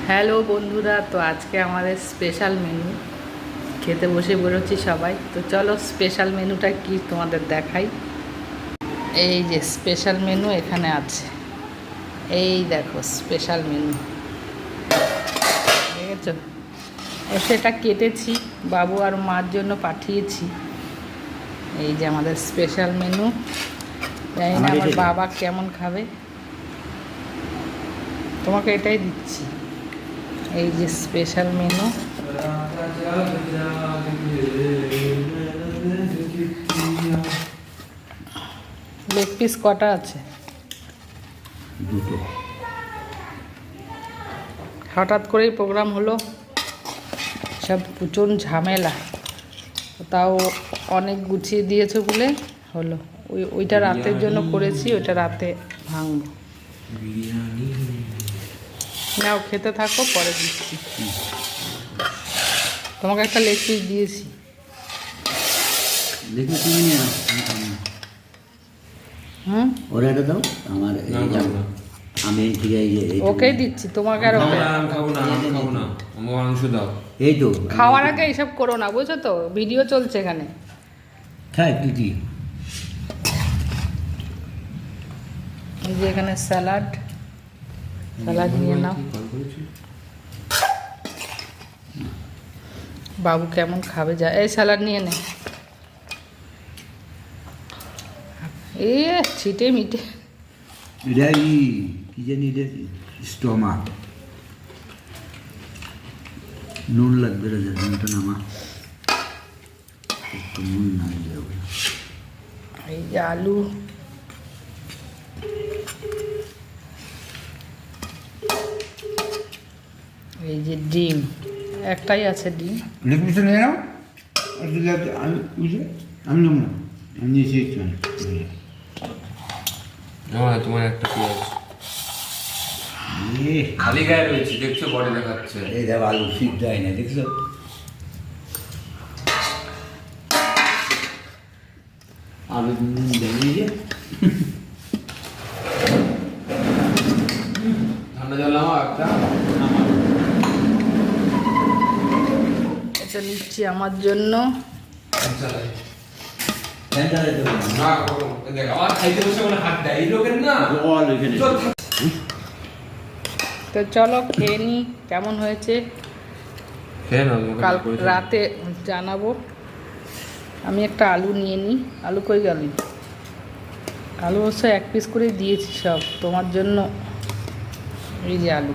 Hello বন্ধুরা, তো আজকে আমাদের স্পেশাল মেনু খেতে বসে বলেছি সবাই। তো চলো স্পেশাল মেনুটা কি তোমাদের দেখাই। এই যে স্পেশাল মেনু এখানে আছে, এই দেখো স্পেশাল মেনু দেখেছো। সেটা কেটেছি, বাবু আর মার জন্য পাঠিয়েছি। এই যে আমাদের স্পেশাল মেনু। জানি না আমার বাবা কেমন খাবে, তোমাকে এটাই দিচ্ছি। এই যে স্পেশাল মেনু। লেগ পিস কটা আছে? দুটো। হঠাৎ করেই প্রোগ্রাম হলো, সব প্রচুর ঝামেলা, তাও অনেক গুছিয়ে দিয়েছে বলে হলো। ওইটা রাতের জন্য করেছি, ওইটা রাতে ভাঙবো। নাও খেতে থাকো, পরে দিচ্ছি। তোমাকে একটা লেগ পিস দিয়েছি। হুম, ওরা এটা দাও আমার। আমি ঠিক আছে ওকেই দিচ্ছি, তোমাকে আর ওকে। মাংস দাও। এই তো খাওয়ার আগে এইসব করো না, বুঝছো তো, ভিডিও চলছে এখানে। হ্যাঁ কি এই যে এখানে স্যালাড নিয়ে নাও। বাবু কেমন খাবে যা, এই স্যালাড নিয়ে নে। এ ছিটে মিটে এটা কি জানি, এটা স্টমাক। নুন লাগবে, নুনটা নামা, একটু নুন না যাবে। এই যে আলু, এই যে ডিম, একটাই আছে ডিম। লেগ পিসটা নিয়ে নাও। আমি নেব না, আমি নিয়েছি একটু। তোমার একটা পেঁয়াজ খালি গায়ে রয়েছে, দেখছো বডি দেখাচ্ছে। এই দেখো আলু সিদ্ধ হয় না, দেখছো? আলু দেখে ঠান্ডা জল নাও একটা। এটা নিচ্ছি আমার জন্য। না দেখ, আমার খাইতে বসে মানে হাত দেয় এই লোকের না। তো চলো খেয়ে নি কেমন হয়েছে, কাল রাতে জানাবো। আমি একটা আলু নিয়ে নিই। আলু কই গেল? আলু অবশ্য এক পিস করে দিয়েছি সব তোমার জন্য। এই যে আলু।